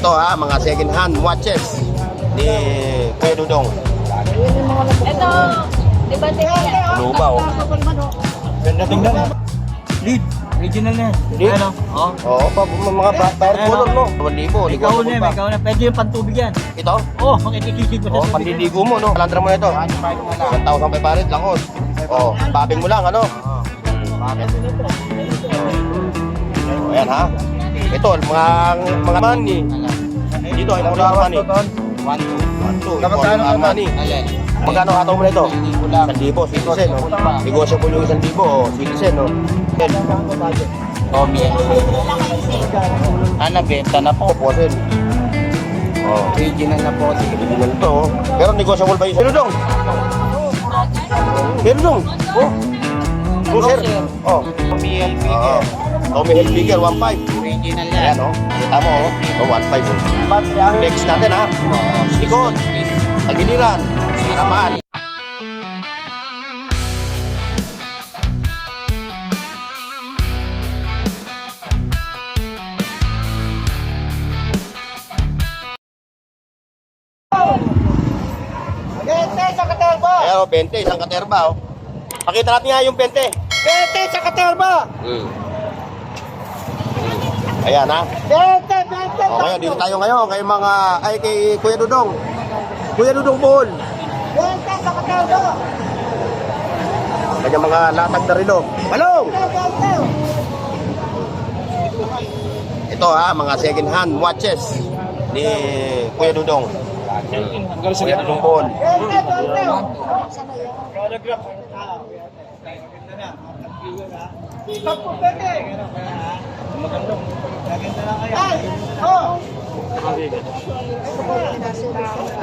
Ito ha, mga second hand watches ni Kuya Dudong. Ito, di ba siya? Lubaw. Ganda tingnan. Lead. Original na yan. Lead? Ano? Oo. Oo, mga fire color no. 1,000, Ikaw na, pa. ikaw na. Pwede yung pantubig yan. Ito? Oo, makikisig mo Oh, sa tubig. pandiligo mo no. Kalandra mo na ito. 1,500 lang oh. Oh, babing mo lang ano. Oh, ayan ha. Ito, mga money. Dito ay mula money. 1, 2. Money. Magkano hataw mo na ito? 1,000, citizen no. Negosyable yung 1,000 oh, citizen no. Oh, bien. Benta na po. Posen. Oh, Original na po. original to. Oh. Pero negosyable ba yun? Pero dong. Oh. Oh, sir. Oh. Tommy Tommy Hilfiger 1.5. Original Ayan oh. Kita mo oh. Oh, 1.5 oh. Next natin ha. Likod. Tagiliran. Harapan. Bente sa Katerba! Ayan oh, 20. Isang katerba oh. Pakita natin nga yung 20. Bente sa Katerba! Ayan ha. Bente! O ngayon, dito tayo ngayon kay kay Kuya Dudong. Kuya Dudong Bohol. Bente sa Katerba! Kanyang mga latag na rilo. Balong! Ito ha, mga second hand watches ni Kuya Dudong. Kuya Dudong Bohol.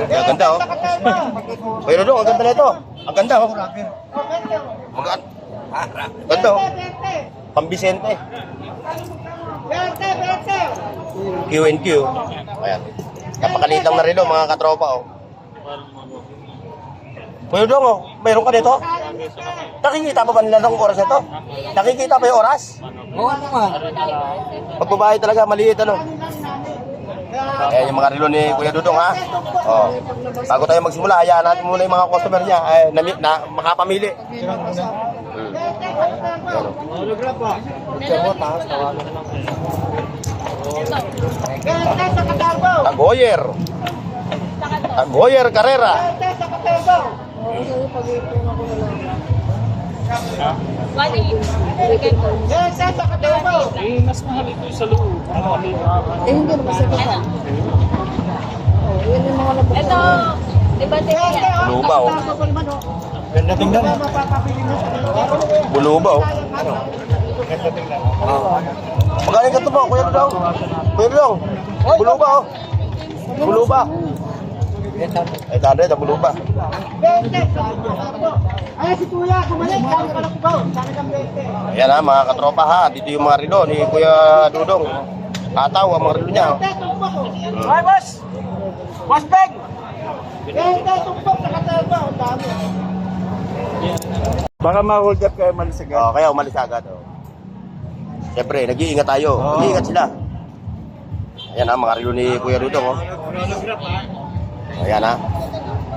Ang ganda oh. Kuya Dudong, ang ganda na ito. Ang ganda oh. Ganda oh. Pambisente. Q&Q. Ayan. Napakaliit lang na rilo mga katropa oh. Kuya Dudong oh, mayroon ka dito? Nakikita pa ba nila ng oras na ito? Nakikita pa yung oras? Oo naman. Pagbabae talaga, maliit ano. Ayan yung mga relo ni Kuya Dudong ha. Oh. Bago tayo magsimula, hayaan natin muna yung mga customer niya makapamili. Tagoyer. Tagoyer Carrera. Mas mahal ito sa loob. Hindi naman sa kita. Yun yung mga labas. Ito, di ba siya? Buluba oh. Ganda tingnan. Buluba oh. Magaling ka ito po, Kuya Dudong. Kuya Dudong. Buluba oh. Buluba. Ay, tanda ito, buluba. Ay, si Kuya, kumalik. Kami ka na po. Sana kang bente. Ayan ha, mga katropa ha. Dito yung mga relo ni Kuya Dudong. Tataw ang mga relo niya oh. Ay, boss! Boss Beg! Bente, tumpok sa Katerba. Ang dami. Baka ma-hold up kayo malis agad. Oh, kaya umalis agad oh. Siyempre, nag-iingat tayo. Nag-iingat sila. Ayan ha, mga relo ni Kuya Dudong oh. Ayan ha.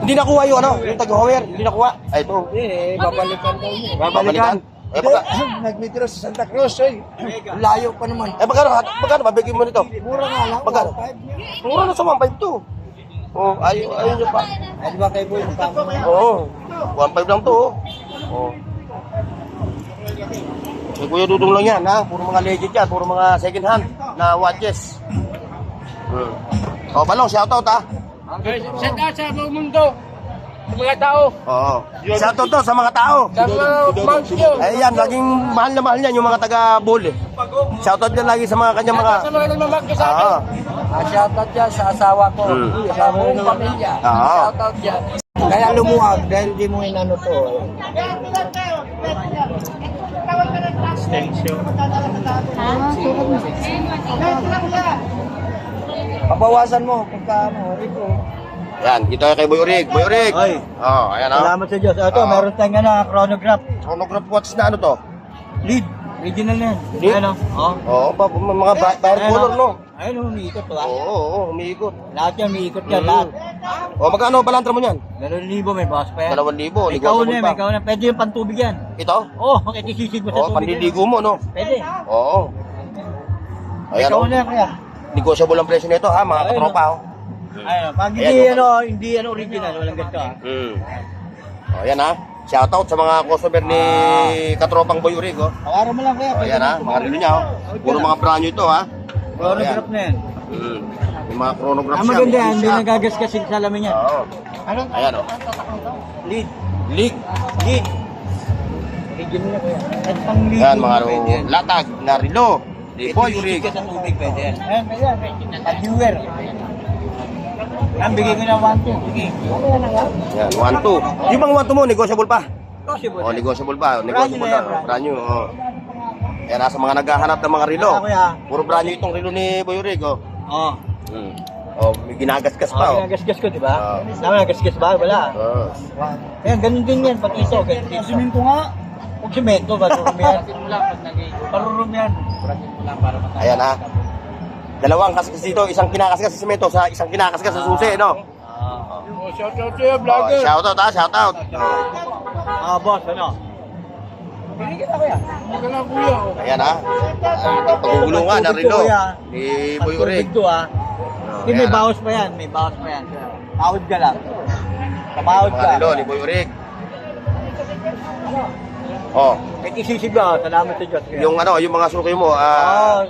Hindi nakuha yung ano, yung tag-hower. Hindi nakuha. Ay, ito. Babalikan daw niya. Babalikan. Eh, baka, Nag-metro sa Santa Cruz, eh. Layo pa naman. magkano mabigyan mo nito? Mura nga lang. Magkano? Mura na sa 1.5 to. Oh, ayun nyo pa. Ay, di ba kayo boy? Oo. 1.5 lang to. Oh. May Kuya Dudong lang yan, ha? Puro mga legend yan. Puro mga second hand na watches. Oh, Balong, shoutout, ha? Shout out sa buong mundo. Sa mga tao. Oo. Shoutout to sa mga tao. Sa mga mansyo. Ayan, laging mahal na mahal niyan yung mga taga-Bull. Shoutout yan lagi sa mga kanyang mga... Sa mga nagmamagyo sa akin. Shout out dyan sa asawa ko. Sa buong pamilya. Shout out dyan. Kaya lumuwag dahil di mo inano to. Pabawasan mo pagka ano, Rico. Yan, dito kay Boy Urig. Boy Urig. Ay. Oh, ayan oh. Salamat sa Diyos. Ito, meron tayong chronograph. Chronograph watch na ano to? Lead. Original na yan. Lead? Ano? Oo. Oo, mga fire color no. Ayun, umiikot ba? Oo, umiikot. Lahat yan, umiikot yan, lahat. O, magkano balantra mo niyan? 2,000 may bawas pa yan. 2,000, May kauna, negotiable may pa. kauna. Pwede yung pantubig yan. Ito? Oo, makikisisid mo sa Oo, tubig. panliligo mo, no? Pwede. Oo. May Ayan, oh. kauna yan, kuya. Negotiable ang presyo nito, ha, mga Ayun, katropa, oh. Ayun, pag Ayan, hindi original, walang gasto ah. O, yan, ha. Shoutout sa mga customer ni katropang Boy Urig, oh. Tawaran mo lang kuya. O, yan, ha. Mga relo niya, oh. Puro mga brand new ito, ha. Chronograph na yan. Yung mga chronograph Ang maganda yan, hindi nagagasgasin sa lamin yan. Oo. Ano? Ayan, oh. Lead. League. Lead. Original na kuya. At pang lead. Yan, mga latag na relo. Di Boy Urig. Sa tubig pwede yan. Ayan, pwede yan. At viewer. Yan, bigay ko na 1-2. Sige. Yan, 1-2. Yung bang 1-2 mo, negotiable pa? Possible. O, negotiable pa. Negotiable Brand new pa. yan, Brand new, oh. Yan, nasa mga naghahanap ng mga relo. Kuya. Puro brand new itong relo ni Boy Urig, oh. Oo. Oh, may ginagasgas pa, oh. Ginagasgas ko, di ba? Oo. Naman, nagasgas ba? Wala. Oh. Ayan, ganun din yan. Pag ito, ganun din. Simento nga. Huwag simento, ba? Parurumi yan. Parurumi yan. Ayan, ha. Dalawang kasgas dito, isang kinakasgas sa semento, sa isang kinakasgas sa susi, no? Shoutout sa'yo, Oh, shoutout, ha, shoutout. Boss, ano? Hindi kita, kuya. Ayan, ha. Pagugulungan ng relo ni Boy Urig. Ito, ah. Hindi, may ayan, ha. bawas pa yan. May bawas pa yan. Tawad ka lang. Tabawad Mga ka. relo ni Boy Urig. Oh, May isisig ba? Salamat sa Diyos. yung ano, yung mga suki mo,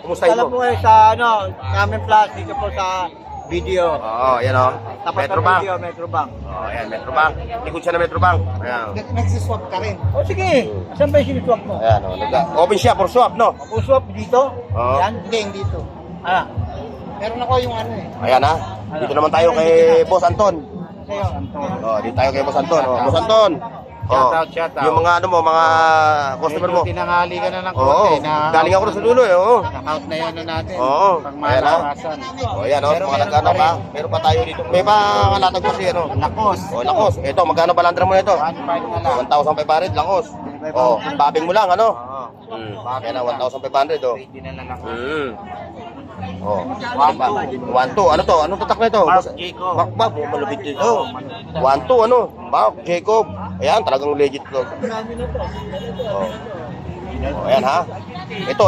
kumusta Alam mo? po eh, sa ano, namin plus dito po sa video. Oo, ayan, oh. Tapat ng Metrobank. video, Metrobank. Oh, ayan, Metrobank. Likod siya ng Metrobank. Ayan. Nagsiswap ka rin. O sige, saan ba yung siniswap mo? Ayan, oh. Open siya for swap, no? Kung swap dito? Oo. Yan? Hindi, dito. Ah. Meron ako yung ano eh. Ayan, ha. Dito naman tayo kay Boss Anton. Sa'yo, Anton. Oh, dito tayo kay Boss Anton. Oh, Boss Anton. Oh, Shoutout. yung mga ano mo, mga customer mo. Tinangali ka na ng Oo, konti na galing ako sa dulo, eh. Oo. out na yun na natin. Oo. Pag Ayan, ha. malakasan. Oh, ayan, oh. Pero Mga meron nagkano pa ka. rin. Meron pa tayo dito. May pangalatag kasi, ano. Lakos. Oh, lakos. Ito, magkano balandra mo ito? 1.5 na lang. 1,500 lakos. Oh, babing mo lang, ano? Oo. Ayan na, 1,500, oh. Pwede na lang ako. Oh, 1-2. Ano to? Anong tatak na ito? Mark Jacob. Mark, malupit dito. 1-2, ano? Mark Jacob. Ayan, talagang legit to. Oh. Oh, ayan, ha? Ito,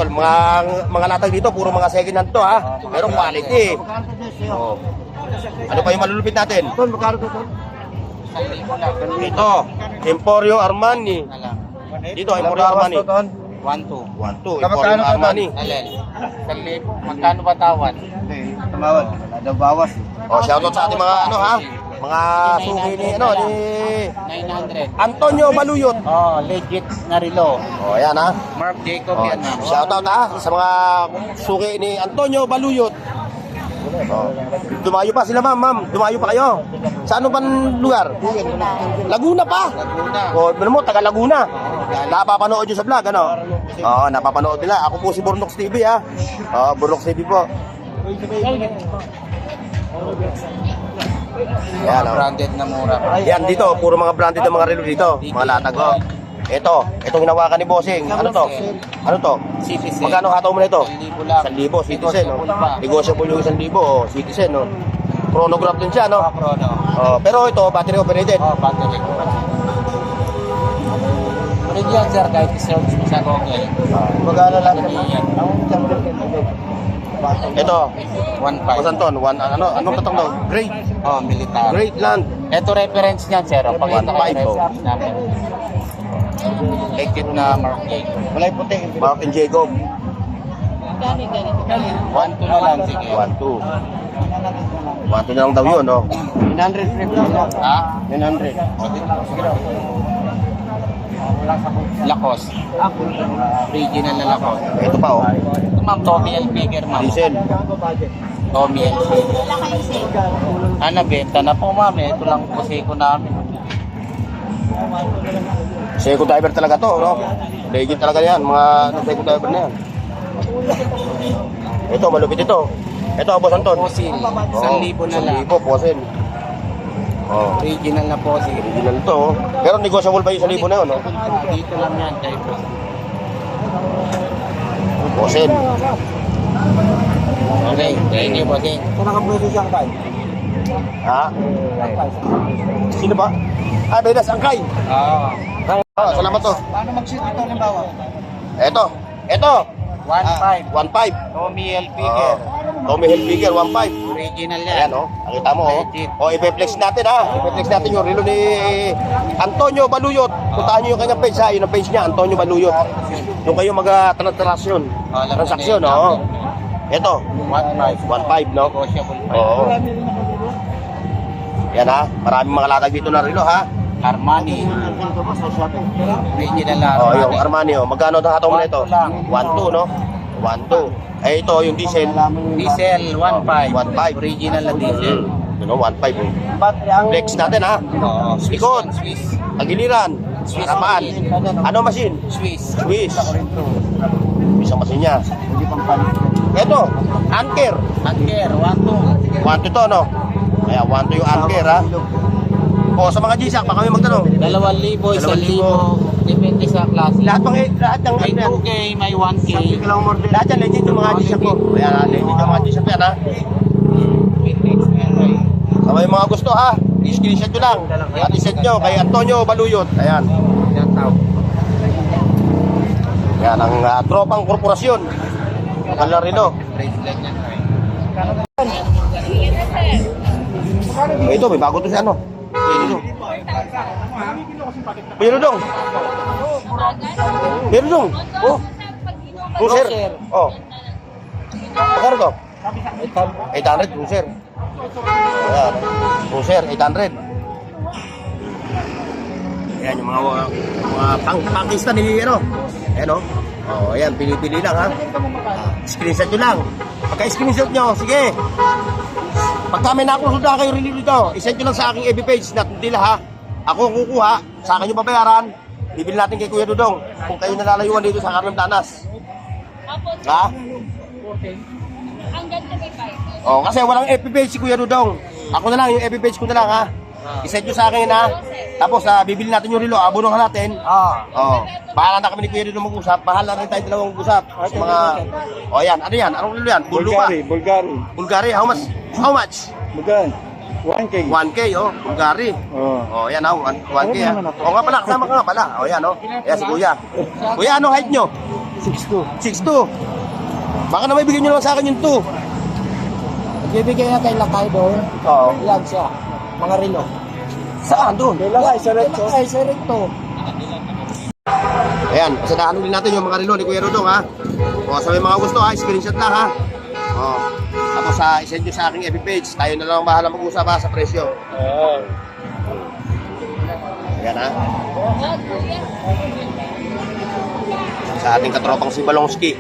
mga latag dito, puro mga second hand to, ha? Pero quality. Oh. Ano pa yung malulupit natin? Ito, Emporio Armani. Dito, Emporio Armani. 1.2. 1-2, Emporio Armani. Alin? Salib. Magkano ba tawad? Tumawad. Wala daw bawas. Oh, shoutout sa ating mga ano, ha? Mga suki ni, ano, ni 900. Antonio Baluyot. Oh, legit na relo. Oh, ayan, ha? Mark Jacob Oh, yan, ma'am. shoutout, ha? Sa mga suki ni Antonio Baluyot. Oh. Dumayo pa sila, ma'am. Dumayo pa kayo. Sa ano bang lugar? Laguna pa. Laguna. Oh, ano mo, taga Laguna. Napapanood nyo sa vlog, ano? Oo, napapanood nila. Ako po si Burnox TV, ha? Oo, Burnox TV po. Yan, oh. Branded na mura. Yan, dito, puro mga branded na mga relo dito. Mga latag, oh. Itong hinawakan ni Bossing. Ano to? Ano to? Citizen. Magkano hataw mo na ito? 1,000 lang. 1,000, Citizen, no? Negotiable pa. Negotiable yung 1,000, oh. Citizen, no? Chronograph din siya, no? Chrono. Oh, pero ito, battery operated. Oh, battery. Pwede yan, sir, kahit i-search mo sa Google. Magkano lang Pwede yan. Ito, 1.5. Boss Anton, anong tatak daw? Great. Oh, military. Great land. Ito reference niyan, sir. Oh, pakita ko 1.5, yung oh. reference namin. Legit na Mark Jacob. Wala yung puti. Mark and Jacob. 1.2 na lang, sige. 1-2. 1-2 na lang daw yun, no? 950 lang. Ha? 900. Lakos. Original na Lakos. Ito pa, oh. Ito, ma'am, Tommy Hilfiger, ma'am. Diesel. Tommy Hilfiger. Benta na po, ma'am. Ito lang po seko namin. Seco diver talaga to, no? Legit talaga yan, mga seco diver na yan. Ito, malupit ito. Ito, Boss Anton. Fossil. 1,000 na lang. 1,000, fossil. Oh, Original na fossil. original to, oh. Pero negotiable pa yung 1,000 na yun, no? Dito lang yan, kay Fossil. Fossil. Okay, thank you, bossing. Kung nakapwesto siyang tayo. Ha? Sino ba? Ah, Bedas, Angkay. Oo. Salamat to. Paano mag-shoot ito, halimbawa? Ito. 1.5. 1.5. Tommy Hilfiger. Tommy Hilfiger, 1.5. Original yan. Ayan, oh. Nakita mo, oh. O, i-flex natin, ha. I-flex natin yung relo ni Antonio Baluyot. Puntahan nyo yung kanyang page, ha. Yun ang page niya, Antonio Baluyot. Yung kayo mag-transaksyon. Transaksyon, oo. Ito. 1.5. 1.5, no? Negotiable pa. Oo. Yan, ha. Maraming mga latag dito na relo, ha. Armani. Original na Oh, Armani. yung Armani, oh. Magkano nakataw mo na ito? 1.2 lang. 1.2, no? 1.2. Eh, ito, yung diesel. Diesel 1.5. 1.5. Original na diesel. You know, 1.5. Oh. Battery ang... Flex natin, ha. Oo. Swiss Likod. yan, Swiss. Tagiliran. Harapan. Ano machine? Swiss. Swiss. Isang machine niya. Hindi pang panik. Ito, anchor. Anker, 1.2. 1.2 to, no? Kaya 1.2 yung anchor, ha. O, sa mga G-Shock, baka may magtanong. 2,000, 1,000. Depende sa klase. Lahat ng May ano yan. 2K, may 1K. Lahat yan, legit yung mga G-Shock ko. Kaya, legit yung mga G-Shock yan, ha. Sa may mga gusto, ha. I-screenshot nyo lang. At i-send nyo kay Antonio Baluyot. Ayan. Yan ang tropang korporasyon. Kalarino. Ito, may bago to si ano. Pero dong. Oh. Cruiser. Oh. Magkano to? 800 cruiser. Ayan. Cruiser, 800. Ayan yung mga Pakistan ni ano. Ayan o. Oh, ayan, pili-pili lang ha. Screenshot nyo lang. Pagka-screenshot nyo, sige. Pagka may nakusulta kayo rin dito, isend nyo lang sa aking FB page na tindila ha. Ako kukuha, sa akin yung babayaran. Bibili natin kay Kuya Dudong. Kung kayo nalalayuan dito sa Carmen Danas. Ha? Hanggang 35. Oh, kasi walang FB page si Kuya Dudong. Ako na lang, yung FB page ko na lang ha. Isend nyo sa akin ha. Tapos bibili natin yung relo, abunuhan natin. Oh. Bahala na kami ni Kuya Dudong mag-usap. Bahala rin tayo dalawang mag-usap. Sa mga... Oh, yan. Ano yan? Anong relo yan? Bullupa. Bulgari. How much? How much? Magkan. 1K. 1K, oh. Bulgari. Oh, yan oh. 1K ha. Oh, nga pala. Kasama ka nga pala. Oh, yan oh. Ayan si Kuya. Kuya, anong height nyo? 6'2". 6'2". Baka na may bigyan nyo lang sa akin yung 2. Bibigyan na kay Lakay doon. Oo. Yan siya. Mga relo. Saan doon? Lakay, sa recto. Ayan, pasadahan ulit natin yung mga relo ni Kuya Dudong ha. O, sa may mga gusto ha, screenshot lang ha. O, tapos isend nyo sa aking FB page. Tayo na lang ang bahala mag-usap ha sa presyo. Ayan ha. Sa ating katropang si Balongski.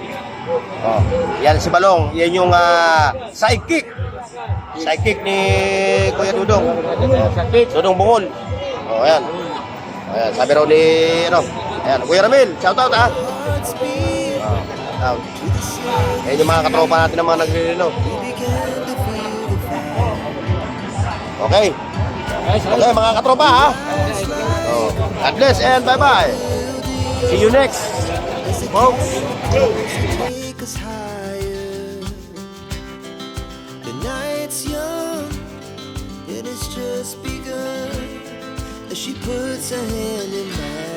O, yan si Balong. Yan yung sidekick. Sidekick ni Kuya Dudong. Dudong Bungol. O, ayan. Ayan, sabi raw ni, ano, ayan, Kuya Ramil, shout out ha. Shout out. Ayan yung mga katropa natin ng mga nagre-relo. Okay. Okay, mga katropa ha. Oh, God bless and bye-bye. See you next, folks. Take us higher. The night's young, and it's just begun. As she puts her hand in mine.